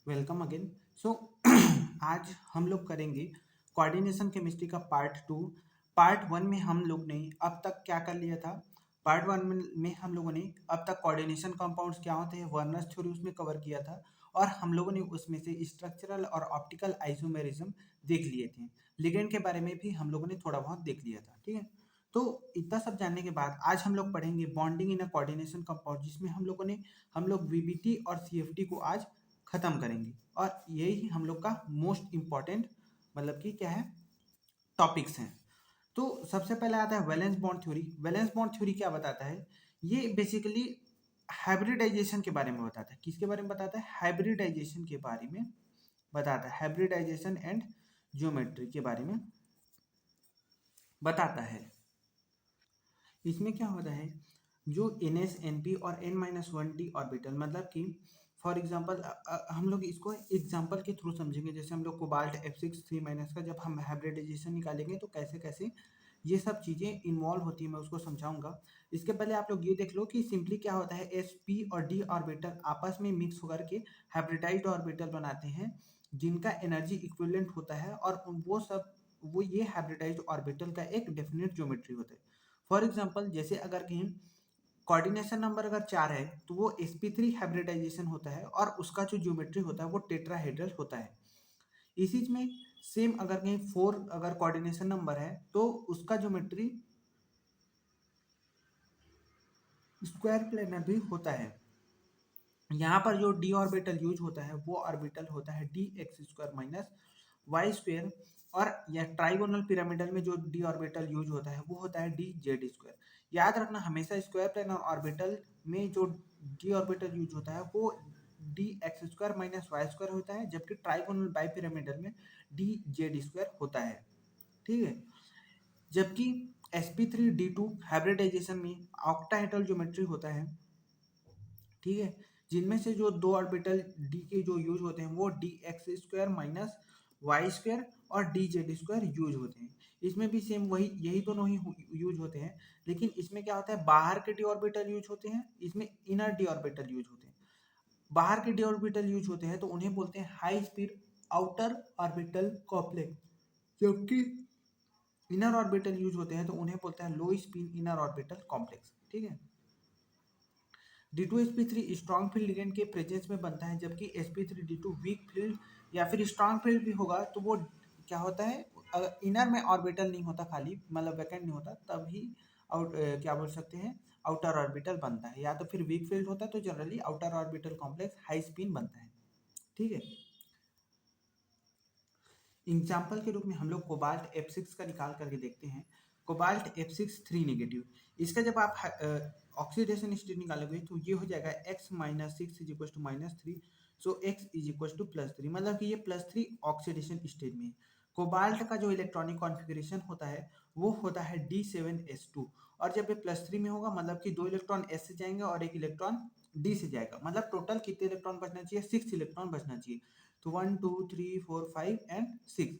Welcome again. सो आज हम लोग करेंगे कोऑर्डिनेशन केमिस्ट्री का पार्ट 2। पार्ट 1 में हम लोग ने अब तक क्या कर लिया था। पार्ट 1 में हम लोगों ने अब तक कोऑर्डिनेशन कंपाउंड्स क्या होते हैं, वर्नर्स थ्योरी उसमें कवर किया था। और हम लोगों ने उसमें से स्ट्रक्चरल और ऑप्टिकल आइसोमेरिज्म देख लिए थे। लिगेंड के बारे में भी हम लोगों ने थोड़ा बहुत देख लिया था। ठीक है, तो इतना सब जानने के बाद आज हम लोग पढ़ेंगे bonding in a coordination compound, जिसमें हम लोग वीबीटी और सीएफटी को आज खत्म करेंगे। और यही हम लोग का मोस्ट इंपॉर्टेंट मतलब कि क्या है, टॉपिक्स हैं। तो सबसे पहले आता है valence bond theory. Valence bond theory क्या बताता है? ये बेसिकली हाइब्रिडाइजेशन के बारे में बताता है। किसके बारे में बताता है? हाइब्रिडाइजेशन के बारे में बताता है। हाइब्रिडाइजेशन एंड ज्योमेट्री के बारे में बताता है। इसमें क्या होता है, जो एन एस एन पी और n-1 d ऑर्बिटल, मतलब कि फॉर एग्जांपल हम लोग इसको एग्जांपल के थ्रू समझेंगे। जैसे हम लोग कोबाल्ट F6 3- का जब हम हाइब्रिडाइजेशन निकालेंगे तो कैसे कैसे ये सब चीज़ें इन्वॉल्व होती है, मैं उसको समझाऊंगा। इसके पहले आप लोग ये देख लो कि सिंपली क्या होता है, एस पी और डी ऑर्बिटल आपस में मिक्स होकर के हाइब्रिडाइज्ड ऑर्बिटल बनाते हैं, जिनका एनर्जी इक्विवेलेंट होता है। और वो ये हाइब्रिडाइज्ड ऑर्बिटल का एक डेफिनेट ज्योमेट्री होता है। फॉर एग्जाम्पल, जैसे अगर कहीं कोऑर्डिनेशन नंबर अगर 4 है तो वो sp3 हाइब्रिडाइजेशन होता है और उसका जो ज्योमेट्री होता है वो टेट्राहेड्रल होता है। इसी में सेम अगर कहीं 4 अगर कोऑर्डिनेशन नंबर है तो उसका ज्योमेट्री स्क्वायर प्लेनर भी होता है। यहाँ पर जो डी ऑर्बिटल यूज होता है वो ऑर्बिटल होता है d x square minus y square. और यह ट्राइगोनल पिरामिडल में जो डी ऑर्बिटल यूज होता है वो होता है डी जेड स्क्वायर। याद रखना हमेशा स्क्वायर प्लेनर ऑर्बिटल में जो डी ऑर्बिटल यूज होता है वो d x square minus y square होता है, जबकि ट्राइगोनल बाई पिरामिडल में डी जेड स्क्वायर होता है। ठीक है, जबकि sp3d2 हाइब्रिडाइजेशन में ऑक्टाहेड्रल ज्योमेट्री होता है। ठीक है, जिनमें से जो दो ऑर्बिटल डी के जो यूज होते हैं वो d x square minus y square और डी जेड स्क्वायर यूज होते हैं। इसमें भी सेम वही यही दोनों ही यूज होते हैं, लेकिन इसमें क्या होता है, बाहर के डी ऑर्बिटल यूज होते हैं, इसमें इनर डी ऑर्बिटल यूज होते हैं। बाहर के डी ऑर्बिटल यूज होते हैं तो उन्हें बोलते हैं high speed outer orbital complex, जबकि इनर ऑर्बिटल यूज होते हैं तो उन्हें बोलते हैं लो स्पिन इनर ऑर्बिटल कॉम्प्लेक्स। ठीक है, D2sp3 स्ट्रॉन्ग फील्ड लिगेंड के प्रेजेंस में बनता है, जबकि sp3d2 वीक फील्ड या फिर स्ट्रॉन्ग फील्ड भी होगा तो वो क्या होता है, इनर में ऑर्बिटल नहीं होता, खाली मतलब वैकेंट नहीं होता, तभी क्या बोल सकते हैं, आउटर ऑर्बिटल बनता है। या तो फिर वीक फील्ड होता है तो generally outer orbital complex high spin बनता है। ठीक है, एग्जाम्पल के रूप में हम लोग कोबाल्ट F6 का निकाल करके देखते हैं। कोबाल्ट F6 3 नेगेटिव, इसका जब आप ऑक्सीडेशन स्टेट निकालोगे तो ये हो जाएगा x-6 = -3। सो x +3, मतलब कि ये +3 ऑक्सीडेशन स्टेट में है। कोबाल्ट का जो इलेक्ट्रॉनिक कॉन्फ़िगरेशन होता है वो होता है D7s2। और जब ये +3 में होगा मतलब कि 2 इलेक्ट्रॉन s से जाएंगे और 1 इलेक्ट्रॉन d से जाएगा, मतलब टोटल कितने इलेक्ट्रॉन बचना चाहिए, 6 इलेक्ट्रॉन बचना चाहिए। तो 1 2 3 4 5 एंड 6।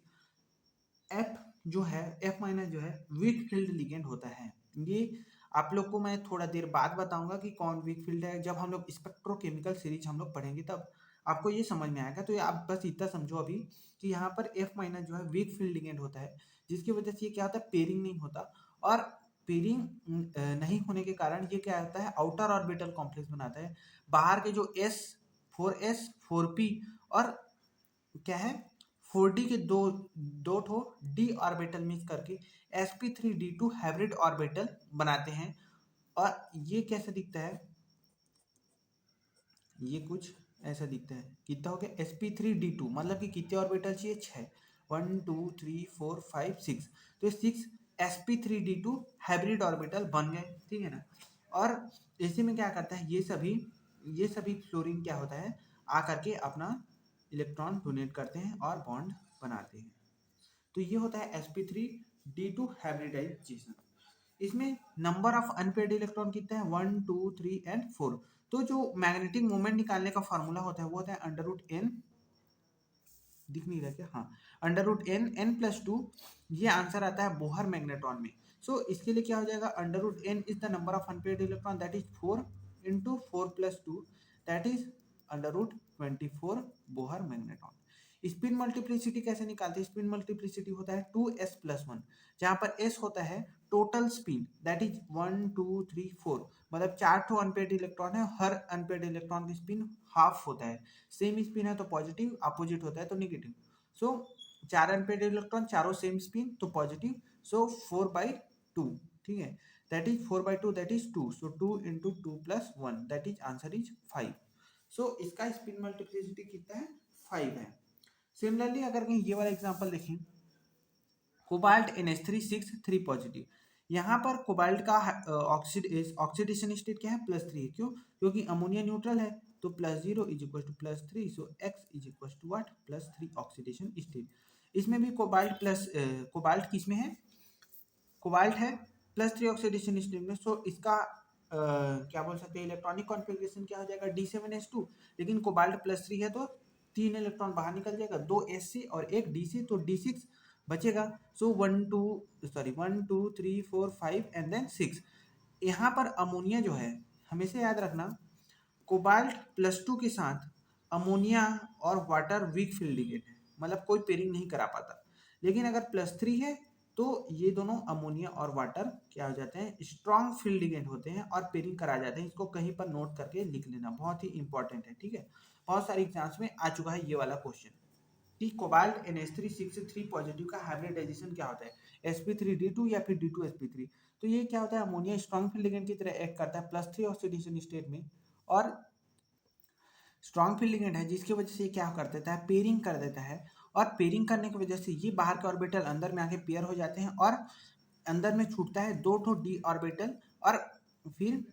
एफ जो है, एफ माइनस जो है वीक फील्ड लिगेंड होता है। ये आप लोग को मैं थोड़ा देर बाद बताऊंगा कि कौन वीक फील्ड है। जब हम लोग स्पेक्ट्रोकेमिकल सीरीज हम लोग पढ़ेंगे तब आपको ये समझ में आएगा। तो ये आप बस इतना समझो अभी कि यहाँ पर एफ माइनस जो है वीक फील्ड लिगेंड होता है, जिसकी वजह से ये क्या होता है, पेयरिंग नहीं होता। और पेयरिंग नहीं होने के कारण ये क्या होता है, आउटर ऑर्बिटल कॉम्प्लेक्स बनाता है। बाहर के जो S 4p और क्या है 4d के दो दो ठो डी ऑर्बिटल मिक्स करके sp3d2 हाइब्रिड ऑर्बिटल बनाते हैं। और ये कैसे दिखता है, ये कुछ ऐसा दिखता है। कितना हो गया, sp3d2 मतलब कि कितने ऑर्बिटल चाहिए, 6। 1 2 3 4 5 6, तो 6 sp3d2 हाइब्रिड ऑर्बिटल बन गए। ठीक है ना। और इसी में क्या करता है, ये सभी फ्लोरीन क्या होता है, आकर के अपना इलेक्ट्रॉन डोनेट करते हैं और बॉन्ड बनाते हैं। तो ये होता है sp3d2 हाइब्रिडाइजेशन। इसमें नंबर ऑफ अनपेयर्ड इलेक्ट्रॉन कितने हैं, 1 2 3 एंड 4। तो जो मैग्नेटिक मोमेंट निकालने का फॉर्मूला होता है वो होता है √n, दिख नहीं रहा क्या, हाँ, √n n+2। ये आंसर आता है बोहर मैग्नेट्रॉन में। सो इसके लिए क्या हो जाएगा, √n is the number of unpaired electron, that is 4 × 4 + 2, that is √24 Bohr magnetron. Spin multiplicity कैसे निकालते हैं? स्पिन मल्टीप्लिसिटी होता है 2s+1, जहां पर s होता है टोटल स्पिन, दैट इज 1 2 3 4, मतलब 4 अनपेड इलेक्ट्रॉन है, हर अनपेड इलेक्ट्रॉन की स्पिन हाफ होता है। सेम स्पिन है तो पॉजिटिव, अपोजिट होता है तो निगेटिव। सो 4 अनपेड इलेक्ट्रॉन, चारों सेम स्पिन तो पॉजिटिव, सो 4/2, ठीक है, that is 4/2, that is 2, so 2 × 2 + 1, that is answer is 5। सो इसका स्पिन मल्टीप्लिसिटी कितना है? 5 है। सिमिलरली अगर कहीं ये वाला एग्जांपल देखें, कोबाल्ट NH3 6 3 पॉजिटिव, यहाँ पर कोबाल्ट का ऑक्सीडेशन स्टेट क्या है? +3 है। क्यों? क्योंकि अमोनिया न्यूट्रल है, तो +0 = +3, सो x = व्हाट? +3 oxidation state. इसमें भी कोबाल्ट किस में है? कोबाल्ट है +3 ऑक्सीडेशन स्टेट में। सो इसका क्या बोल सकते हैं, इलेक्ट्रॉनिक कॉन्फ़िगरेशन क्या हो जाएगा? D7S2, लेकिन कोबाल्ट +3 है तो 3 इलेक्ट्रॉन बाहर निकल जाएगा, 2 S और 1 D, तो D6 बचेगा। सो 1 2 3 4 5 एंड देन 6। यहाँ पर अमोनिया जो है, हमेशा याद रखना, कोबाल्ट +2 के साथ अमोनिया और वाटर वीक फील्ड लिगेंड है, मतलब कोई पेयरिंग नहीं करा पाता। लेकिन अगर +3 है तो ये दोनों अमोनिया और वाटर क्या हो जाते हैं? स्ट्रॉन्ग फील्ड लिगेंड होते हैं और पेयरिंग करा जाते हैं। इसको कहीं पर नोट करके लिख लेना, बहुत ही इंपॉर्टेंट है, ठीक है। बहुत सारे एग्जाम्स में आ चुका है ये वाला क्वेश्चन कि कोबाल्ट NH3 6 3 पॉजिटिव का हाइब्रिडाइजेशन क्या होता है? sp3d2 या फिर d2sp3। तो ये क्या होता है? अमोनिया स्ट्रॉन्ग फील्ड लिगेंड की तरह एक्ट करता है +3 ऑक्सीडेशन स्टेट में, और स्ट्रॉन्ग फील्ड लिगेंड है जिसकी वजह से ये क्या कर देता है? पेयरिंग कर देता है, और पेयरिंग करने की वजह से ये बाहर के ऑर्बिटल अंदर में आके पेयर हो जाते हैं, और अंदर में छूटता है 2 d ऑर्बिटल, और फिर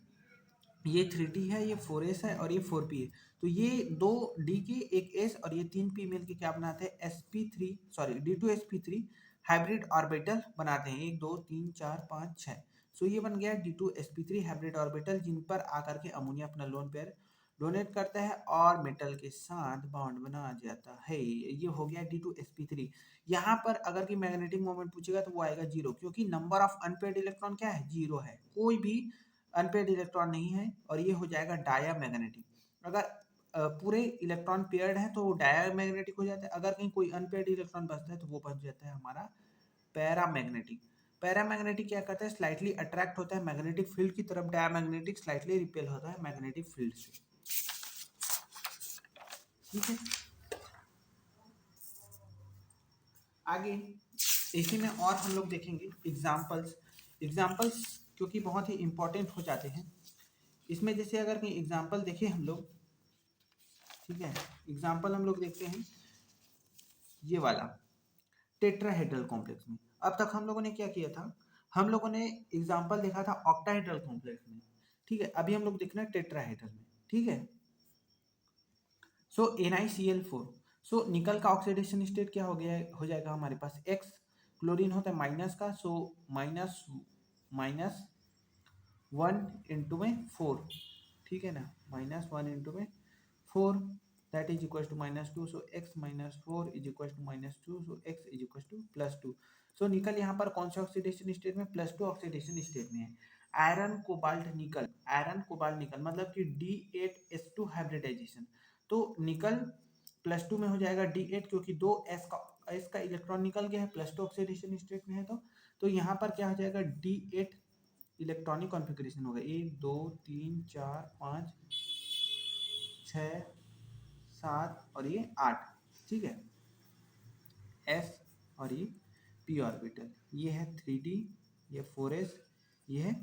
ये 3d है, ये 4s है, और ये 4p है। तो ये 2 d के, एक s और ये 3 p मिल के क्या बनाते हैं? d2sp3 हाइब्रिड ऑर्बिटल बनाते हैं। 1 2 3 4 5 6। सो ये बन गया d2sp3 हाइब्रिड ऑर्बिटल, जिन पर आकर के अमोनिया अपना लोन पेयर डोनेट करता है और मेटल के साथ बॉन्ड बना जाता है। ये हो गया d2sp3। यहाँ पर अगर कि मैग्नेटिक मोमेंट पूछेगा तो वो आएगा 0, क्योंकि नंबर ऑफ अनपेड इलेक्ट्रॉन क्या है? 0 है, कोई भी अनपेड इलेक्ट्रॉन नहीं है, और ये हो जाएगा डायामैग्नेटिक। अगर पूरे इलेक्ट्रॉन पेयर्ड है तो वो डायामैग्नेटिक हो जाता है, अगर कहीं कोई अनपेयर्ड इलेक्ट्रॉन बचता है तो वो बच जाता है हमारा पैरामैग्नेटिक। पैरामैग्नेटिक क्या करता है? स्लाइटली अट्रैक्ट होता है मैग्नेटिक फील्ड की तरफ, डायामैग्नेटिक स्लाइटली रिपेल होता है मैग्नेटिक फील्ड से, ठीक है। आगे इसी में और हम लोग देखेंगे एग्जाम्पल्स क्योंकि बहुत ही इंपॉर्टेंट हो जाते हैं इसमें। जैसे अगर कहीं एग्जाम्पल देखें हम लोग, ठीक है, एग्जाम्पल हम लोग देखते हैं ये वाला टेट्राहेड्रल कॉम्प्लेक्स में। अब तक हम लोगों ने क्या किया था? हम लोगों ने एग्जाम्पल देखा था ऑक्टाहेड्रल कॉम्प्लेक्स में, ठीक है। अभी हम लोग देखना है टेट्राहेड्रल में, ठीक है। सो NiCl4, सो निकल का ऑक्सीडेशन स्टेट क्या हो जाएगा हमारे पास? X, क्लोरीन होता है माइनस का, सो माइनस माइनस 1 इंटू में 4, ठीक है ना, -1 इंटू में 4, that is equal to -2, so x -4 is equal to -2, so x is equal to +2। So निकल यहाँ पर कौन से ऑक्सीडेशन स्टेट में? +2 ऑक्सीडेशन स्टेट में है। Iron cobalt nickel, iron cobalt nickel मतलब कि D8S2 हाइब्रिडाइजेशन। तो निकल +2 में हो जाएगा D8, क्योंकि 2 S का इलेक्ट्रॉन निकल गया है, +2 ऑक्सीडेशन स्टेट में है, तो यहाँ पर क्या हो जाएगा? D8 इलेक्ट्रॉनिक कॉन्फ़िगरेशन होगा 1 2 3 4 5 6 7 और ये 8, ठीक है, S और ये p ऑर्बिटल, ये है 3d, ये 4s, ये है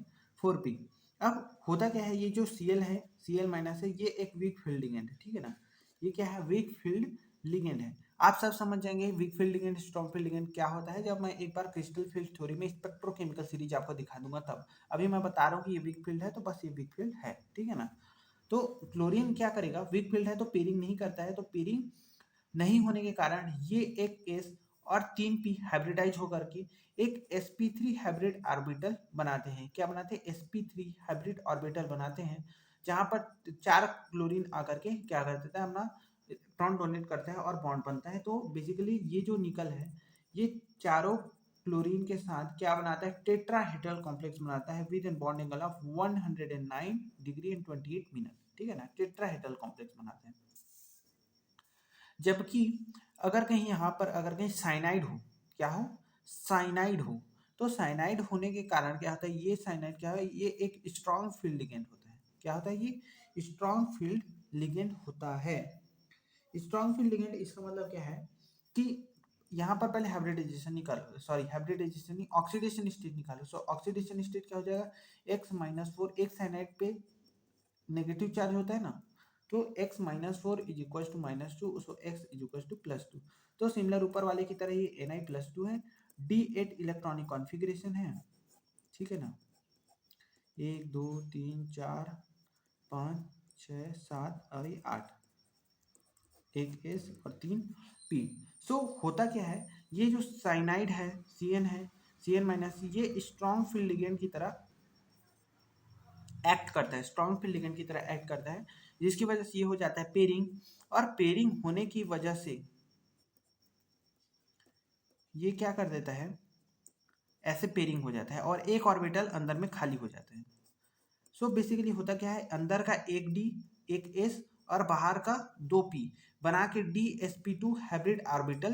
4p। अब होता क्या है? ये जो Cl है, Cl माइनस है, ये एक वीक फील्ड लिगेंड है, ठीक है ना। ये क्या है? वीक फील्ड लिगेंड है। आप सब समझ जाएंगे week field ligand, strong field ligand क्या होता है, जब मैं एक बार क्रिस्टल फील्ड थ्योरी में स्पेक्ट्रोकेमिकल सीरीज आपको दिखा दूंगा तब। अभी मैं बता रहा हूँ कि ये वीक फील्ड है, तो बस ये वीक फील्ड है, ठीक है ना। तो क्लोरीन क्या करेगा? वीक फील्ड है तो पेयरिंग नहीं करता है, तो पेयरिंग नहीं होने के कारण ये एक S और 3p हाइब्रिडाइज होकर के एक sp3 हाइब्रिड ऑर्बिटल बनाते हैं। क्या बनाते हैं? sp3 हाइब्रिड ऑर्बिटल बनाते हैं, जहां पर 4 क्लोरीन आकर के क्या कर देता है? अपना इलेक्ट्रॉन डोनेट करता है और बॉन्ड बनता है। तो बेसिकली ये जो निकल है, ये चारों क्लोरीन के साथ क्या बनाता है? टेट्राहेड्रल कॉम्प्लेक्स बनाता है with an bond angle of 109 degree and 28 minute, ठीक है ना। टेट्राहेड्रल कॉम्प्लेक्स बनाते हैं। जबकि अगर कहीं यहाँ पर अगर कहीं साइनाइड हो, क्या हो, साइनाइड हो, तो साइनाइड होने के कारण क्या होता है, ये साइनाइड क्या है, ये एक स्ट्रॉन्ग फील्ड लिगेंड होता है। क्या होता है, ये स्ट्रॉन्ग फील्ड लिगेंड होता है। स्ट्रॉन्ग फील्ड लिगेंड इसका मतलब क्या है कि यहाँ पर पहले हाइब्रिडाइजेशन निकालो, सॉरी हाइब्रिडाइजेशन नहीं, ऑक्सीडेशन स्टेट निकालो। सो ऑक्सीडेशन स्टेट क्या हो जाएगा, x-4, एक साइनाइड पे नेगेटिव चार्ज होता है ना, तो x-4 इज इक्वल टू -2, उसको x इज इक्वल टू +2। तो सिमिलर ऊपर वाले की तरह ये Na+2 है, D8 इलेक्ट्रॉनिक कॉन्फ़िगरेशन है, ठीक है ना, 1 2 3 4 5 6 7 और ये 8, एक S और 3 P। सो होता क्या है, ये जो साइनाइड है Cn है, Cn-, ये स्ट्रॉन्ग फील्ड लिगेंड की तरह एक्ट करता है, स्ट्रॉन्ग फील्ड लिगेंड की तरह एक्ट करता है, जिसकी वजह से ये हो जाता है पेयरिंग, और पेयरिंग होने की वजह से ये क्या कर देता है, ऐसे पेयरिंग हो जाता है और एक ऑर्बिटल अंदर में खाली हो जाता है। सो बेसिकली होता क्या है, अंदर का एक डी, एक एस और बाहर का 2p बना के DsP2 हाइब्रिड ऑर्बिटल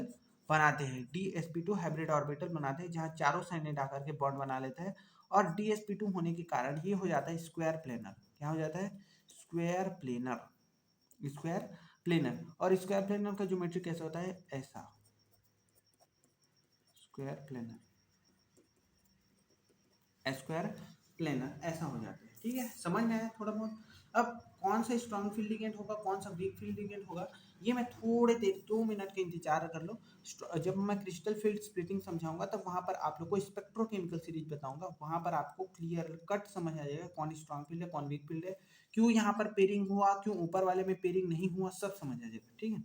बनाते हैं, DsP2 हाइब्रिड ऑर्बिटल बनाते हैं, जहाँ चारों साइनेड आकर के बॉन्ड बना लेता है, और DsP2 होने के कारण ये हो जाता है स्क्वायर प्लेनर। क्या हो जाता है, स्क्वायर प्लेनर, स्क्वायर प्लेनर। और स्क्वायर प्लेनर का ज्योमेट्री कैसा होता है, ऐसा, स्क्वायर प्लेनर, स्क्वायर प्लेनर ऐसा हो जाता है। ठीक है, समझ में आया थोड़ा बहुत। अब कौन सा स्ट्रॉन्ग फील्ड लिगेंड होगा, कौन सा वीक फील्ड लिगेंड होगा, ये मैं थोड़े देर 2 मिनट का इंतजार कर लो। जब मैं क्रिस्टल फील्ड स्प्लिटिंग समझाऊंगा तब वहां पर आप लोग को स्पेक्ट्रोकेमिकल सीरीज बताऊंगा, वहां पर आपको क्लियर कट समझ आ जाएगा कौन स्ट्रॉन्ग फील्ड है कौन वीक फील्ड है, क्यों यहाँ पर पेयरिंग हुआ, क्यों ऊपर वाले में पेयरिंग नहीं हुआ, सब समझ आ जाएगा। ठीक है,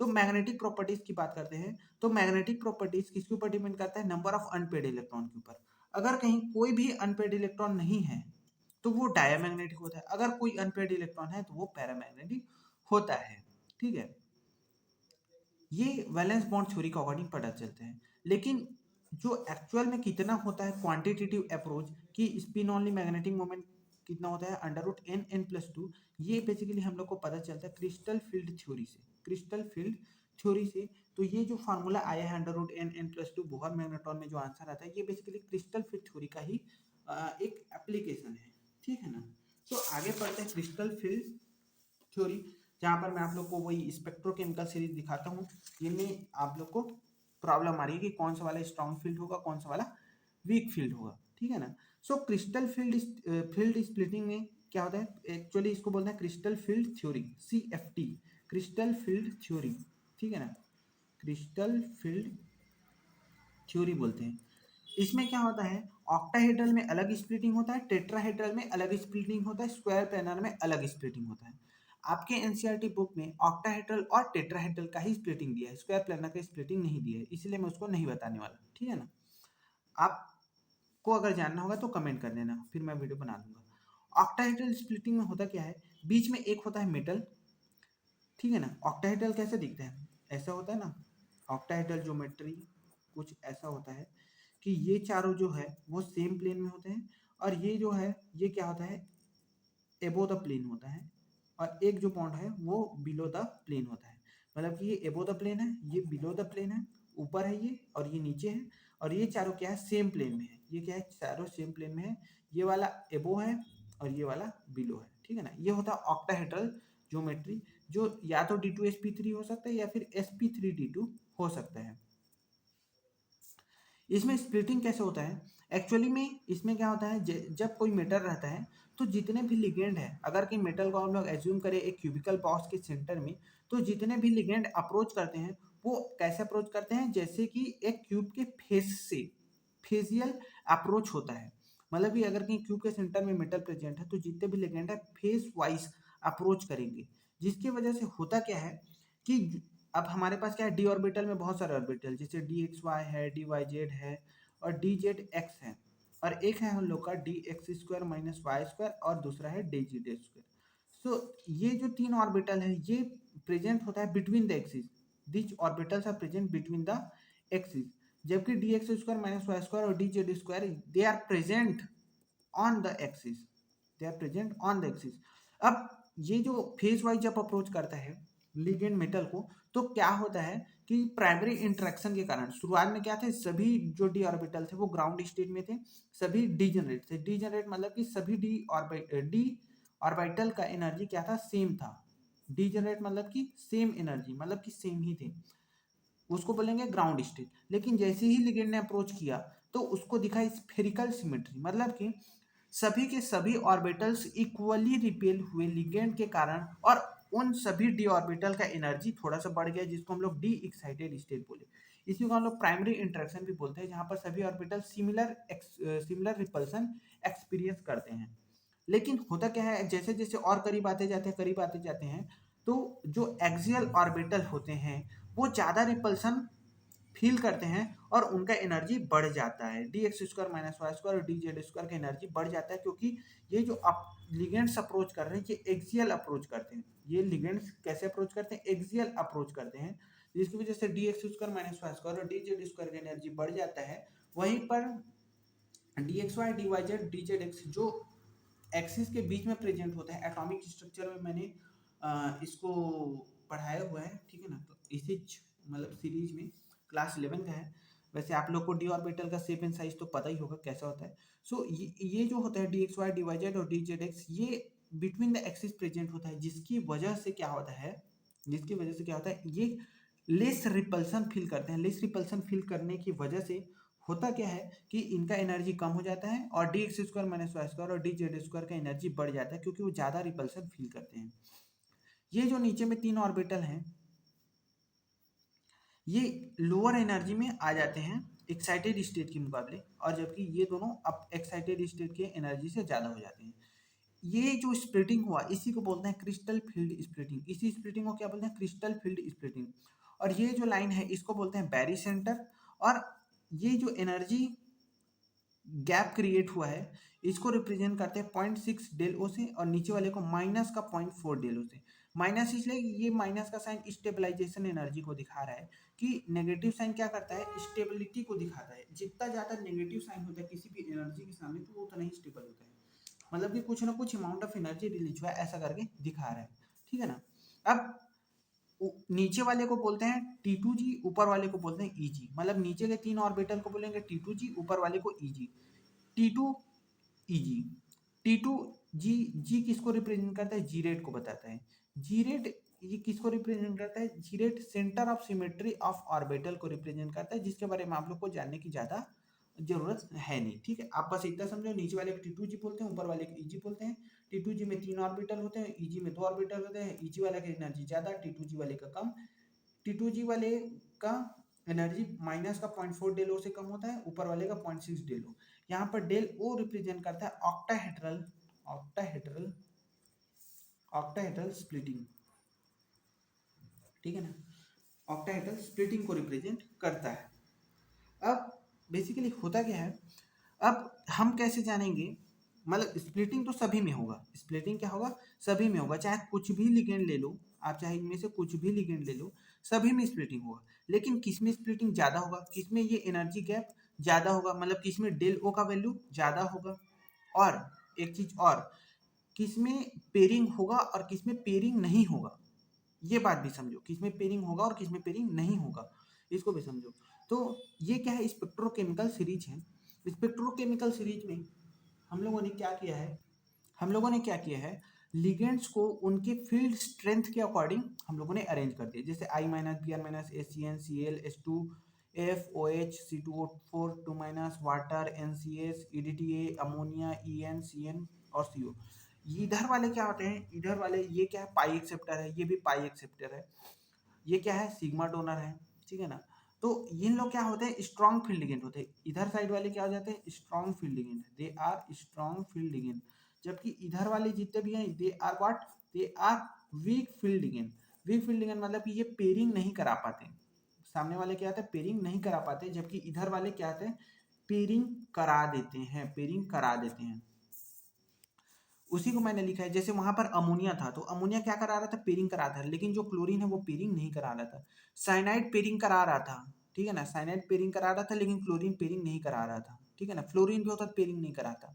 तो मैग्नेटिक प्रॉपर्टीज की बात करते हैं, तो मैग्नेटिक प्रॉपर्टीज किसके ऊपर डिपेंड करता है, नंबर ऑफ अनपेड इलेक्ट्रॉन के ऊपर। अगर कहीं कोई भी अनपेड इलेक्ट्रॉन नहीं है तो वो डायमैग्नेटिक होता है, अगर कोई अनपेड इलेक्ट्रॉन है तो वो पैरामैग्नेटिक होता है। ठीक है, ये वैलेंस बॉन्ड थ्योरी के अकॉर्डिंग पता चलते हैं, लेकिन जो एक्चुअल में कितना होता है क्वांटिटेटिव अप्रोच कि स्पिन ऑनली मैग्नेटिक मोमेंट कितना होता है √n+2, ये बेसिकली हम लोग को पता चलता है क्रिस्टल फील्ड थ्योरी से, क्रिस्टल फील्ड थ्योरी से। तो ये जो फार्मूला आया है √n+2 बोहर मैग्नेट्रॉन में जो आंसर आता है, ये बेसिकली क्रिस्टल फील्ड थ्योरी का ही एक एप्लीकेशन है। ठीक है ना, तो आगे पढ़ते हैं क्रिस्टल फील्ड थ्योरी, जहाँ पर मैं आप लोग को वही स्पेक्ट्रोकेमिकल सीरीज दिखाता हूँ, जिनमें आप लोग को प्रॉब्लम आ रही है कि कौन सा वाला स्ट्रॉन्ग फील्ड होगा, कौन सा वाला वीक फील्ड होगा। ठीक है ना, सो क्रिस्टल फील्ड स्प्लिटिंग में क्या होता है, एक्चुअली इसको बोलते हैं crystal field theory, CFT, crystal field theory. ठीक है ना, क्रिस्टल फील्ड थ्योरी बोलते हैं। इसमें क्या होता है, ऑक्टाहेड्रल में अलग स्प्लिटिंग होता है, टेट्राहेड्रल में अलग स्प्लिटिंग होता है, स्क्वायर प्लेनर में अलग स्प्लिटिंग होता है। आपके एनसीईआरटी बुक में ऑक्टाहेड्रल और टेट्राहेड्रल का ही स्प्लिटिंग दिया है, स्क्वायर प्लेनर का स्प्लिटिंग नहीं दिया है, इसलिए मैं उसको नहीं बताने वाला। ठीक है ना, आपको अगर जानना होगा तो कमेंट कर देना, फिर मैं वीडियो बना दूंगा। ऑक्टाहेड्रल स्प्लिटिंग में होता क्या है, बीच में एक होता है मेटल। ठीक है ना, ऑक्टाहेड्रल कैसे दिखता है, ऐसा होता है ना, ऑक्टाहेड्रल ज्योमेट्री कुछ ऐसा होता है कि ये चारों जो है वो सेम प्लेन में होते हैं, और ये जो है ये क्या होता है, एबो द प्लेन होता है, और एक जो पॉइंट है वो बिलो द प्लेन होता है। मतलब कि ये एबो द प्लेन है, ये बिलो द प्लेन है, ऊपर है ये और ये नीचे है, और ये चारों क्या है, सेम प्लेन में है। ये क्या है, चारों सेम प्लेन में है, ये वाला एबो है और ये वाला बिलो है। ठीक है ना, ये होता है ऑक्टाहेड्रल ज्योमेट्री, जो या तो D2sp3 हो सकता है या फिर sp3d2 हो सकता है। इसमें स्प्लिटिंग कैसे होता है, एक्चुअली में इसमें क्या होता है, जब कोई मेटल रहता है तो जितने भी लिगेंड है, अगर कि मेटल को हम लोग एज्यूम करें एक क्यूबिकल बॉक्स के सेंटर में, तो जितने भी लिगेंड अप्रोच करते हैं वो कैसे अप्रोच करते हैं, जैसे कि एक क्यूब के फेस से, फेजियल अप्रोच होता है। मतलब कि अगर कहीं क्यूब के सेंटर में मेटल प्रेजेंट है तो जितने भी लिगेंड है फेस वाइज अप्रोच करेंगे, जिसकी वजह से होता क्या है कि अब हमारे पास क्या है, डी ऑर्बिटल में बहुत सारे ऑर्बिटल, जैसे DXY है, DYZ है और DZX है, और एक है हम लोग का DX² - Y² और दूसरा है DZ²। सो ये जो तीन ऑर्बिटल है ये प्रेजेंट होता है between the axis, this orbitals are present between the axis, जबकि DX² - Y² और DZ² they are present on the axis, they are present on the axis. अब ये जो फेज वाइज जब अप्रोच करता है लिगेंड मेटल को, तो क्या होता है कि प्राइमरी इंटरेक्शन के कारण शुरुआत में क्या थे, सभी जो डी ऑर्बिटल थे वो ग्राउंड स्टेट में थे, सभी डीजेनरेट थे। डीजेनरेट मतलब कि सभी डी ऑर्बिटल का एनर्जी क्या था, सेम था। डीजेनरेट मतलब कि सेम एनर्जी, मतलब कि सेम ही थे, उसको बोलेंगे ग्राउंड स्टेट। लेकिन जैसे ही लिगेंड ने अप्रोच किया तो उसको दिखा स्फेरिकल सिमेट्री, मतलब कि सभी के सभी ऑर्बिटल्स इक्वली रिपेल हुए लिगेंड के कारण, और उन सभी डी ऑर्बिटल का एनर्जी थोड़ा सा बढ़ गया, जिसको हम लोग डी एक्साइटेड स्टेट बोले। इसी को हम लोग प्राइमरी इंटरेक्शन भी बोलते हैं, जहां पर सभी ऑर्बिटल सिमिलर रिपल्सन एक्सपीरियंस करते हैं। लेकिन होता क्या है, जैसे जैसे और करीब आते जाते हैं, करीब आते जाते हैं, तो जो एक्सियल ऑर्बिटल होते हैं वो ज़्यादा रिपल्सन फील करते हैं और उनका एनर्जी बढ़ जाता है। D x square minus y square और डी जेड स्क्वायर का एनर्जी बढ़ जाता है, क्योंकि ये जो लिगेंड्स अप्रोच कर रहे हैं ये एक्सियल अप्रोच करते हैं। ये लिगेंड्स कैसे अप्रोच करते हैं, एक्सियल अप्रोच करते हैं, जिसकी वजह से d x square minus y square और डी जेड स्क्वायर का एनर्जी बढ़ जाता है। वहीं पर d x y d y z d z x जो एक्सिस के बीच में प्रेजेंट होता है, एटॉमिक स्ट्रक्चर में मैंने इसको पढ़ाया हुआ है, ठीक है ना। तो इसी मतलब सीरीज में क्लास 11 का है। वैसे आप लोग को डी ऑर्बिटल का शेप एंड साइज तो पता ही होगा कैसा होता है। सो ये जो होता है d x y d y z और डी जेड एक्स, ये बिटवीन द एक्सिस प्रेजेंट होता है, जिसकी वजह से क्या होता है, ये लेस रिपल्सन फील करते हैं। लेस रिपल्सन फील करने की वजह से होता क्या है कि इनका एनर्जी कम हो जाता है, और d x square minus y square और डी जेड स्क्वायर का एनर्जी बढ़ जाता है, क्योंकि वो ज़्यादा रिपल्सन फील करते हैं। ये जो नीचे में 3 ऑर्बिटल हैं ये लोअर एनर्जी में आ जाते हैं एक्साइटेड स्टेट के मुकाबले, और जबकि ये दोनों अप एक्साइटेड स्टेट के एनर्जी से ज़्यादा हो जाते हैं। ये जो स्प्लिटिंग हुआ इसी को बोलते हैं क्रिस्टल फील्ड स्प्लिटिंग। इसी स्प्लिटिंग को क्या बोलते हैं, क्रिस्टल फील्ड स्प्लिटिंग। और ये जो लाइन है इसको बोलते हैं बैरी सेंटर। और ये जो एनर्जी गैप क्रिएट हुआ है इसको रिप्रेजेंट करते हैं 0.6 डेल ओ से, और नीचे वाले को माइनस का 0.4 डेल ओ से। माइनस इसलिए ये माइनस का साइन स्टेबलाइजेशन एनर्जी को दिखा रहा है, कि नेगेटिव साइन क्या करता है, स्टेबिलिटी को दिखाता है। जितना ज़्यादा नेगेटिव साइन होता है किसी भी एनर्जी के सामने तो वो उतना ही स्टेबल होता है, मतलब कि कुछ ना कुछ अमाउंट ऑफ एनर्जी रिलीज हुआ है, ऐसा करके दिखा रहा है, ठीक है ना। अब नीचे वाले को बोलते हैं T2G, ऊपर वाले को बोलते हैं EG। मतलब नीचे के 3 ऑर्बिटल को बोलेंगे T2G, ऊपर वाले को EG। T2 EG, T2G, G किसको रिप्रेजेंट करता है, जी रेट को बताता है। जी रेट ये किसको रिप्रेजेंट करता है, जी रेट centre of symmetry of orbital को रिप्रेजेंट करता है, जिसके बारे में आप लोग को जानने की ज्यादा जरूरत है नहीं, ठीक है। आप बस इतना समझो, नीचे वाले को T2G बोलते हैं, ऊपर वाले को EG बोलते हैं। T2G में 3 ऑर्बिटल होते हैं, EG में 2 ऑर्बिटल होते हैं। EG वाले की एनर्जी ज्यादा, T2G वाले का कम। T2G वाले का एनर्जी माइनस का 0.4 डेल ओ से कम होता है, ऊपर वाले का 0.6 डेल ओ। यहाँ पर डेल ओ रिप्रेजेंट करता है ऑक्टाहेड्रल ऑक्टाहेड्रल ऑक्टाहेड्रल स्प्लिटिंग, ठीक है ना। ऑक्टाहेड्रल स्प्लिटिंग को रिप्रेजेंट करता है। अब बेसिकली होता क्या है, अब हम कैसे जानेंगे, मतलब स्प्लिटिंग तो सभी में होगा। स्प्लिटिंग क्या होगा, सभी में होगा, चाहे कुछ भी लिगेंड ले लो आप, चाहे इनमें से कुछ भी लिगेंड ले लो, सभी में स्प्लिटिंग होगा। लेकिन किस में स्प्लिटिंग ज़्यादा होगा, किस में ये एनर्जी गैप ज़्यादा होगा, मतलब किस में डेल ओ का वैल्यू ज़्यादा होगा। और एक चीज़ और, किस में पेयरिंग होगा और किस में पेयरिंग नहीं होगा, ये बात भी समझो, किस में पेयरिंग होगा और किस में पेयरिंग नहीं होगा, इसको भी समझो। तो ये क्या है, स्पेक्ट्रोकेमिकल सीरीज है। स्पेक्ट्रोकेमिकल सीरीज में हम लोगों ने क्या किया है, लिगेंड्स को उनके फील्ड स्ट्रेंथ के अकॉर्डिंग हम लोगों ने अरेंज कर दिया। जैसे I minus B R minus ACN Cl H2 FOH C2O4 2 minus water NCS EDTA ammonia EN CN और CO। इधर वाले क्या होते हैं, इधर वाले ये क्या है, पाई एक्सेप्टर है, ये भी पाई एक्सेप्टर है, ये क्या है, सिग्मा डोनर है, ठीक है ना। तो इन लोग क्या होते हैं, स्ट्रॉन्ग फील्ड लिगेंड होते हैं। इधर साइड वाले क्या हो जाते हैं, strong field ligand, they are strong field ligand. जबकि इधर वाले जितने भी हैं they are what, they are weak field ligand. Weak field ligand मतलब कि ये पेयरिंग नहीं करा पाते। सामने वाले क्या आते हैं, पेयरिंग नहीं करा पाते, जबकि इधर वाले क्या आते हैं, पेयरिंग करा देते हैं, पेयरिंग करा देते हैं। उसी को मैंने लिखा है, जैसे वहां पर अमोनिया था तो अमोनिया क्या करा रहा था, पेयरिंग करा था, लेकिन जो क्लोरीन है वो पेयरिंग नहीं करा रहा था। साइनाइड पेयरिंग करा रहा था, ठीक है ना, साइनाइड पेयरिंग करा रहा था, लेकिन क्लोरीन पेयरिंग नहीं करा रहा था, ठीक है ना। फ्लोरीन भी होता तो पेयरिंग नहीं कराता।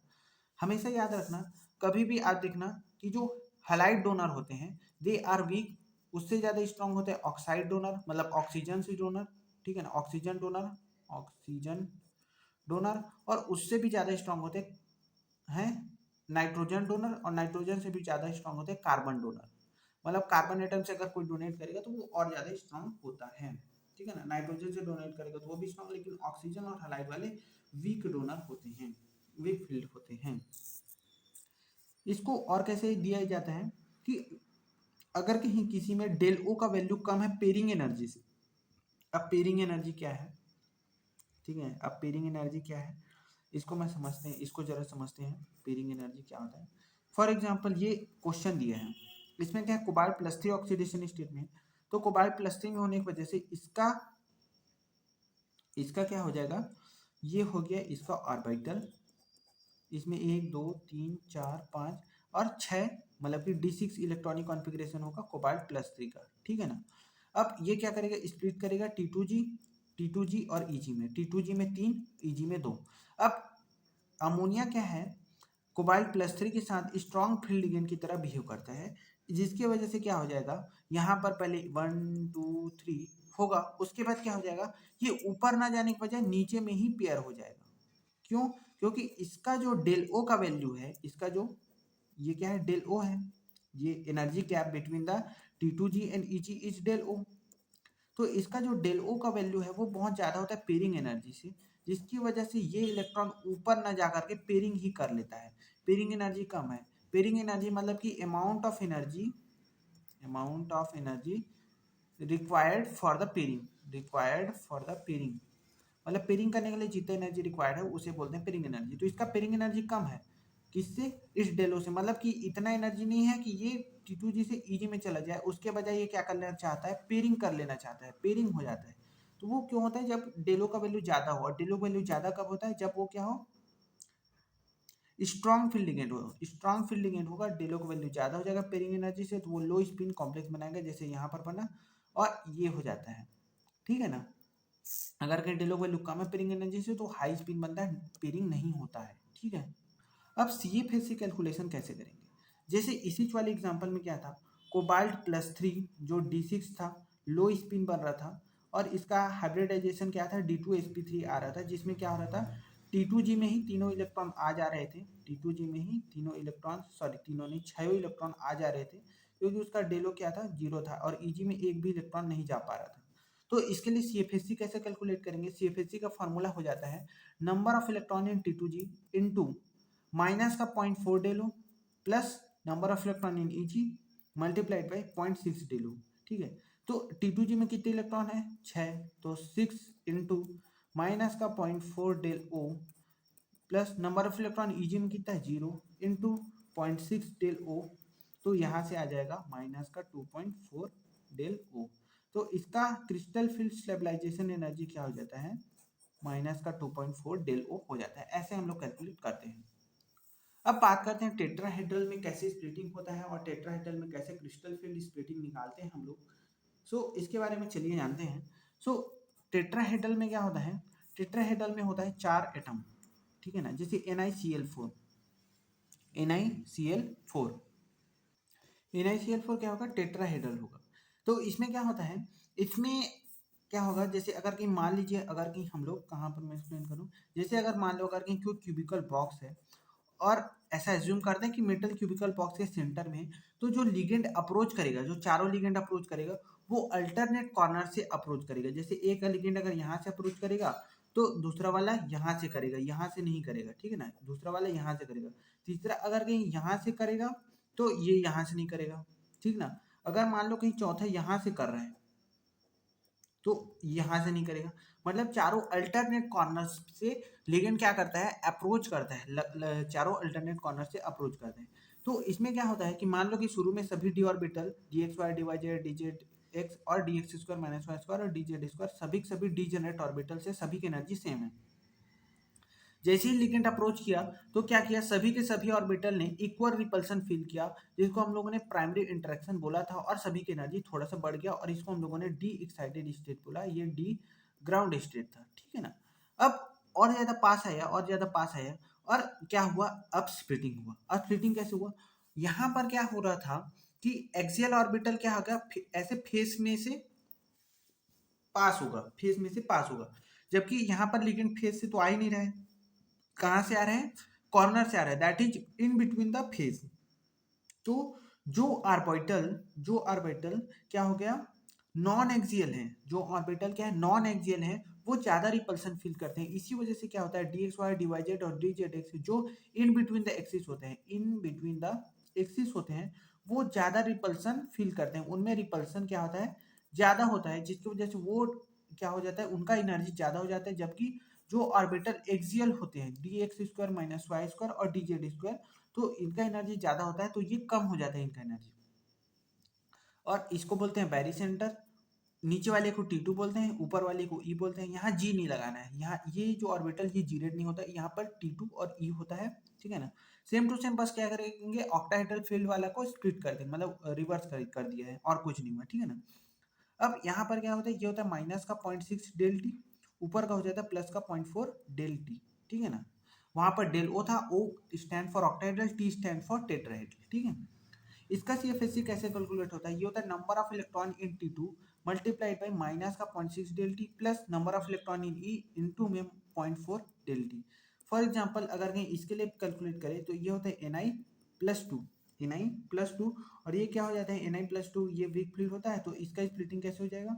हमेशा याद रखना, कभी भी आप देखना कि जो हैलाइड डोनर होते हैं दे आर वीक उससे ज़्यादा स्ट्रांग होते हैं ऑक्साइड डोनर, मतलब ऑक्सीजन से डोनर, ठीक है ना, ऑक्सीजन डोनर, ऑक्सीजन डोनर। और उससे भी ज़्यादा स्ट्रांग होते हैं नाइट्रोजन डोनर, और नाइट्रोजन से भी ज़्यादा स्ट्रांग होते हैं कार्बन डोनर। मतलब कार्बन एटम से अगर कोई डोनेट करेगा तो वो और ज़्यादा स्ट्रांग होता है, ठीक है ना। नाइट्रोजन से डोनेट करेगा तो वो भी स्ट्रांग, लेकिन ऑक्सीजन और हैलाइड वाले वीक डोनर होते हैं, वीक फील्ड होते हैं। इसको और कैसे दिया जाता है कि अगर कहीं किसी में डेल ओ का वैल्यू कम है पेयरिंग एनर्जी से। अब पेयरिंग एनर्जी क्या है, ठीक है, अब पेयरिंग एनर्जी क्या है इसको मैं समझते हैं, इसको जरा समझते हैं पेयरिंग एनर्जी क्या होता है। फॉर एग्जांपल ये क्वेश्चन दिया है, इसमें क्या है, कोबाल्ट प्लस 3 ऑक्सीडेशन स्टेट में, तो कोबाल्ट प्लस 3 में होने की वजह से इसका इसका क्या हो जाएगा, ये हो गया इसका ऑर्बिटल, इसमें 1 2 3 4 5 और 6, मतलब कि D6 इलेक्ट्रॉनिक कॉन्फ़िगरेशन होगा कोबाल्ट प्लस 3 का, ठीक है ना। अब ये क्या करेगा, स्प्लिट करेगा T2G और Eg में, T2G में 3, Eg में 2। अब अमोनिया क्या है, कोबाल्ट प्लस 3 के साथ स्ट्रॉन्ग फील्ड लिगेंड की तरह बिहेव करता है, जिसकी वजह से क्या हो जाएगा, यहाँ पर पहले 1 2 3 होगा, उसके बाद क्या हो जाएगा, ये ऊपर ना जाने की बजाय नीचे में ही पेयर हो जाएगा। क्यों, क्योंकि इसका जो डेल ओ का वैल्यू है, इसका जो ये क्या है, डेल ओ है, ये energy gap between the T2G and Eg is del O. तो इसका जो डेल ओ का वैल्यू है वो बहुत ज़्यादा होता है पेयरिंग एनर्जी से, जिसकी वजह से ये इलेक्ट्रॉन ऊपर ना जा करके पेयरिंग ही कर लेता है। पेयरिंग एनर्जी कम है, पेयरिंग एनर्जी मतलब कि amount of energy required for the pairing, मतलब पेयरिंग करने के लिए जितना एनर्जी रिक्वायर्ड है उसे बोलते हैं पेयरिंग एनर्जी। तो इसका पेयरिंग एनर्जी कम है, किससे, इस डेलो से, मतलब कि इतना एनर्जी नहीं है कि ये T2G से Eg में चला जाए, उसके बजाय ये क्या कर लेना चाहता है, पेयरिंग कर लेना चाहता है, पेयरिंग हो जाता है। तो वो क्यों होता है, जब डेलो का वैल्यू ज्यादा हो, और डेलो वैल्यू ज्यादा कब होता है, जब वो क्या हो, स्ट्रॉन्ग फील्ड लिगेंड हो, स्ट्रॉन्ग फील्ड लिगेंड होगा, डेलो का वैल्यू ज्यादा हो जाएगा पेयरिंग एनर्जी से, तो वो लो स्पिन कॉम्प्लेक्स बनाएगा, जैसे यहाँ पर बना, और ये हो जाता है, ठीक है ना। अगर कहीं डेलो वैल्यू कम है पेयरिंग एनर्जी से तो हाई स्पिन बनता है, पेयरिंग नहीं होता है, ठीक है। अब CFS कैलकुलेशन कैसे करेंगे, जैसे इसी वाले एग्जांपल में क्या था, कोबाल्ट प्लस 3 जो D6 था, लो स्पिन बन रहा था, और इसका हाइब्रिडाइजेशन क्या था, D2sp3 आ रहा था, जिसमें क्या हो रहा था, T2G में ही तीनों इलेक्ट्रॉन आ जा रहे थे, T2G में ही तीनों इलेक्ट्रॉन, सॉरी तीनों नहीं, 6 इलेक्ट्रॉन आ जा रहे थे, क्योंकि उसका डेलो क्या था, 0 था, और Eg में एक भी इलेक्ट्रॉन नहीं जा पा रहा था। तो इसके लिए CFSC कैसे कैलकुलेट करेंगे, CFSC का फॉर्मूला हो जाता है number of electron in T2G into minus का 0.4 डेलो plus number of electron in Eg multiplied by 0.6 डेलो, ठीक है। तो T2G में कितने इलेक्ट्रॉन है, 6, तो 6 इंटू माइनस का 0.4 del O plus number of electron Eg में कितना है, 0 इंटू 0.6 डेल ओ, तो यहाँ से आ जाएगा माइनस का 2.4 डेल ओ। तो इसका क्रिस्टल फील्ड स्टेबलाइजेशन एनर्जी क्या हो जाता है, माइनस का 2.4 डेल ओ हो जाता है। ऐसे हम लोग कैलकुलेट करते हैं। अब बात करते हैं टेट्राहेड्रल में कैसे स्प्लिटिंग होता है, और टेट्राहेड्रल में कैसे क्रिस्टल फील्ड स्प्लिटिंग निकालते हैं हम लोग। इसके बारे में चलिए जानते हैं। टेट्राहेड्रल में क्या होता है, टेट्राहेड्रल में होता है 4 एटम, ठीक है ना, जैसे NiCl4, NiCl4, NiCl4 क्या होगा, टेट्राहेड्रल होगा। तो इसमें क्या होता है, इसमें क्या होगा, जैसे अगर कहीं मान लीजिए, अगर कहीं हम लोग कहाँ पर मैं एक्सप्लेन करूँ, जैसे अगर मान लो अगर कहीं कोई क्यूबिकल बॉक्स है, और ऐसा एज्यूम करते हैं कि मेटल क्यूबिकल बॉक्स के सेंटर में, तो जो लिगेंड अप्रोच करेगा, जो चारों लिगेंड अप्रोच करेगा, वो अल्टरनेट कॉर्नर से अप्रोच करेगा। जैसे एक लिगेंड अगर यहाँ से अप्रोच करेगा तो दूसरा वाला यहाँ से करेगा, यहाँ से नहीं करेगा, ठीक है ना, दूसरा वाला यहाँ से करेगा। तीसरा अगर कहीं यहाँ से करेगा तो ये यहाँ से नहीं करेगा, ठीक ना। अगर मान लो कहीं चौथा यहाँ से कर रहे हैं तो यहाँ से नहीं करेगा। मतलब चारों अल्टरनेट कॉर्नर से लिगेंड क्या करता है, अप्रोच करता है, चारों अल्टरनेट कॉर्नर से अप्रोच करते हैं। तो इसमें क्या होता है कि मान लो कि शुरू में सभी d orbital dxy dy dz x और dx square minus y square और dz स्क्वायर सभी डीजेनरेट ऑर्बिटल से सभी की एनर्जी सेम है। जैसे ही लिगेंड अप्रोच किया तो क्या किया, सभी के सभी ऑर्बिटल ने इक्वल रिपल्सन फील किया, जिसको हम लोगों ने प्राइमरी इंटरेक्शन बोला था, और सभी की एनर्जी थोड़ा सा बढ़ गया, और इसको हम लोगों ने डी एक्साइटेड स्टेट बोला, ये डी ग्राउंड स्टेट था, ठीक है ना। अब और ज्यादा पास आया, और ज्यादा पास आया, और क्या हुआ, अब स्प्लिटिंग हुआ। अब स्प्लिटिंग कैसे हुआ, यहाँ पर क्या हो रहा था कि एक्सियल ऑर्बिटल क्या होगा, ऐसे फेस में से पास होगा, फेस में से पास होगा, जबकि यहाँ पर लिगेंड फेस से तो आ ही नहीं रहा है, कहाँ से आ रहे हैं, कॉर्नर से आ रहा है, that is in between the face. तो जो ऑर्बिटल क्या हो गया, नॉन एक्सियल है, जो ऑर्बिटल क्या है, नॉन एक्सियल है, वो ज्यादा रिपल्सन फील करते हैं। इसी वजह से क्या होता है, d x y d y z और डी जेड एक्स जो इन बिटवीन द एक्सिस होते हैं, इन बिटवीन द एक्सिस होते हैं, वो ज्यादा रिपल्सन फील करते हैं, उनमें रिपल्सन क्या होता है, ज्यादा होता है, जिसकी वजह से वो क्या हो जाता है, उनका एनर्जी ज्यादा हो जाता है। जबकि जो ऑर्बिटल एक्सियल होते हैं, d x square minus y square और डी जेड स्क्वायर, तो इनका एनर्जी ज्यादा होता है, तो ये कम हो जाता है इनका एनर्जी, और इसको बोलते हैं बैरी सेंटर। नीचे वाले को T2 बोलते हैं, ऊपर वाले को E बोलते हैं। यहाँ G नहीं लगाना है, यहाँ ये जो ऑर्बिटल ये जीरेड नहीं होता, यहाँ पर T2 और E होता है, ठीक है ना। सेम टू सेम, बस क्या करेंगे, ऑक्टाहेड्रल फील्ड वाला को स्प्लिट कर देंगे, मतलब रिवर्स कर दिया है, और कुछ नहीं हुआ, ठीक है ना। अब यहाँ पर क्या होता है, ये होता है माइनस का 0.6 डेल टी, ऊपर का हो जाता है प्लस का 0.4 डेल टी, ठीक है ना। वहां पर डेल ओ था, O stand for octahedral, T stand for tetrahedral, ठीक है। इसका सीएफएससी कैसे कैलकुलेट होता है, ये होता है number of electron in T2 multiplied by minus का 0.6 del T plus number of electron in E into में 0.4 डेल टी। फॉर एग्जाम्पल अगर कहीं इसके लिए कैलकुलेट करें तो ये होता है Ni+2, Ni+2, और ये क्या हो जाता है, Ni+2, ये वीक फील्ड होता है, तो इसका स्प्लिटिंग कैसे हो जाएगा,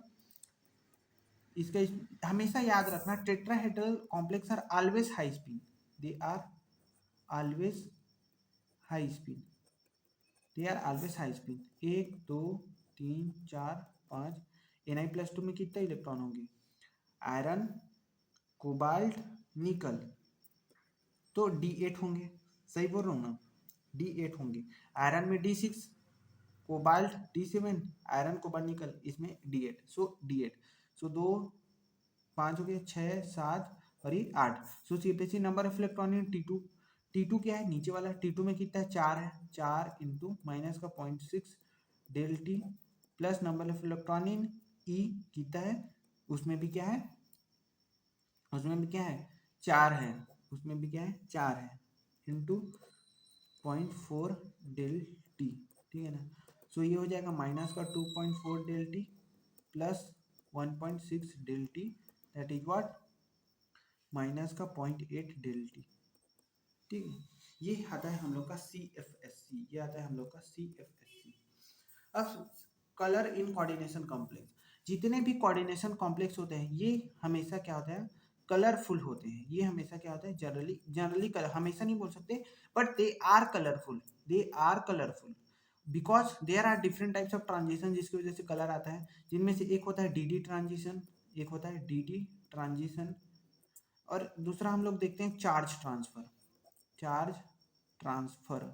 इसका हमेशा याद रखना, tetrahedral complex are always high spin, they are always high spin, they are always high spin. 1 2 3 4 5, Ni+2 में कितने इलेक्ट्रॉन होंगे, आयरन कोबाल्ट निकल, तो D8 होंगे, सही बोल रहा हूँ ना, D8 होंगे। आयरन में D6, cobalt D7, iron cobalt nickel, इसमें D8, सो D8, सो 2 5 हो गए, 6 7 और ये 8। So CPC number of electron in T2 क्या है, नीचे वाला T2 में कितना है, 4 है, 4 इंटू माइनस का 0.6 del T plus number of electron in E कितना है, उसमें भी क्या है, उसमें भी क्या है, 4 है, उसमें भी क्या है, 4 है, इंटू 0.4 डेल टी, ठीक है ना। सो ये हो जाएगा माइनस का 2.4 del T plus 1.6 del T, that is what, minus का 0.8 डेल टी, ठीक है। ये आता है हम लोग का CFSC, ये आता है हम लोग का CFSC। अब कलर इन कोऑर्डिनेशन कॉम्प्लेक्स, जितने भी कोऑर्डिनेशन कॉम्प्लेक्स होते हैं ये हमेशा क्या होता है, कलरफुल होते हैं। ये हमेशा क्या होता है, जनरली कलर, हमेशा नहीं बोल सकते, but they are colourful, they are colourful because there are different types of transition, जिसकी वजह से कलर आता है, जिनमें से एक होता है DD ट्रांजिशन, एक होता है DD ट्रांजिशन, और दूसरा हम लोग देखते हैं charge transfer, charge transfer,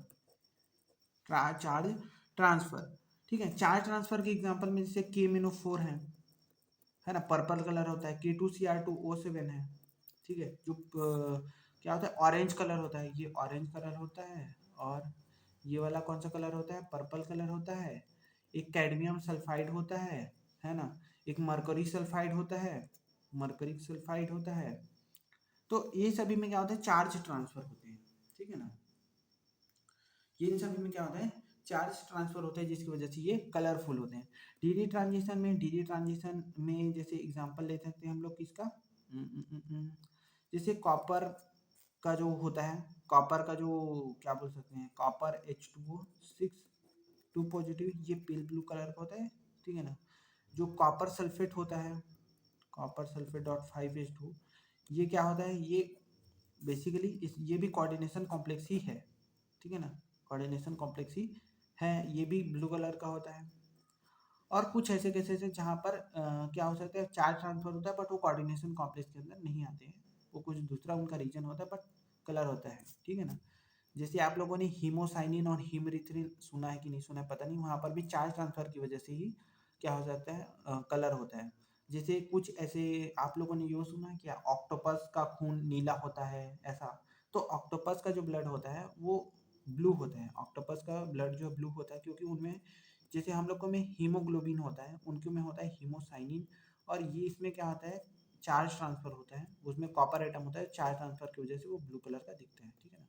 charge transfer, ठीक है। चार्ज ट्रांसफर के एग्जांपल में जैसे KMnO4 है ना, पर्पल कलर होता है, K2Cr2O7 है, ठीक है। जो क्या होता है, ऑरेंज कलर होता है, ये ऑरेंज कलर होता है, और ये वाला कौन सा कलर होता है, पर्पल कलर होता है। एक कैडमियम सल्फाइड होता है ना, एक मरकरी सल्फाइड होता है, मरकरी सल्फाइड होता है। तो ये सभी में क्या होता है, चार्ज ट्रांसफर होते हैं, ठीक है ना। ये इन सभी में क्या होता है, चार्ज ट्रांसफर होता है, जिसकी वजह से ये कलरफुल होते हैं। डीडी ट्रांजिशन में जैसे एग्जांपल ले सकते हैं हम लोग किसका, जैसे कॉपर का जो होता है, कॉपर का जो क्या बोल सकते हैं, कॉपर H2O6 2 पॉजिटिव, ये पेल ब्लू कलर का होता है, ठीक है ना। जो कॉपर सल्फेट होता है, कॉपर सल्फेट .5H2, ये क्या होता है, ये बेसिकली ये भी कोऑर्डिनेशन कॉम्प्लेक्स ही है, ठीक है ना, कोऑर्डिनेशन कॉम्प्लेक्स ही है, ये भी ब्लू कलर का होता है। और कुछ ऐसे केसेस हैं जहाँ पर क्या हो सकता है, चार्ज ट्रांसफर होता है, बट वो कोऑर्डिनेशन कॉम्प्लेक्स के अंदर नहीं आते हैं, वो कुछ दूसरा उनका रीजन होता है, बट कलर होता है, ठीक है ना। जैसे आप लोगों ने हीमोसाइनिन और हीमरिथ्रिन सुना है कि नहीं सुना है पता नहीं, वहाँ पर भी चार्ज ट्रांसफर की वजह से ही क्या हो जाता है, कलर होता है। जैसे कुछ ऐसे आप लोगों ने ये सुना है क्या, ऑक्टोपस का खून नीला होता है, ऐसा। तो ऑक्टोपस का जो ब्लड होता है वो ब्लू होता है, ऑक्टोपस का ब्लड जो ब्लू होता है, क्योंकि उनमें जैसे हम लोग को में हीमोग्लोबिन होता है, उनके में होता है हीमोसाइनिन, और ये इसमें क्या होता है, चार्ज ट्रांसफर होता है, उसमें कॉपर एटम होता है, चार्ज ट्रांसफर की वजह से वो ब्लू कलर का दिखता है, ठीक है ना।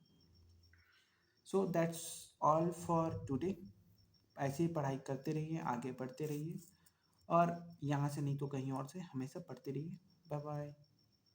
So that's all for today, ऐसे ही पढ़ाई करते रहिए, आगे बढ़ते रहिए और यहाँ से नहीं तो कहीं और से हमेशा पढ़ते रहिए। Bye bye.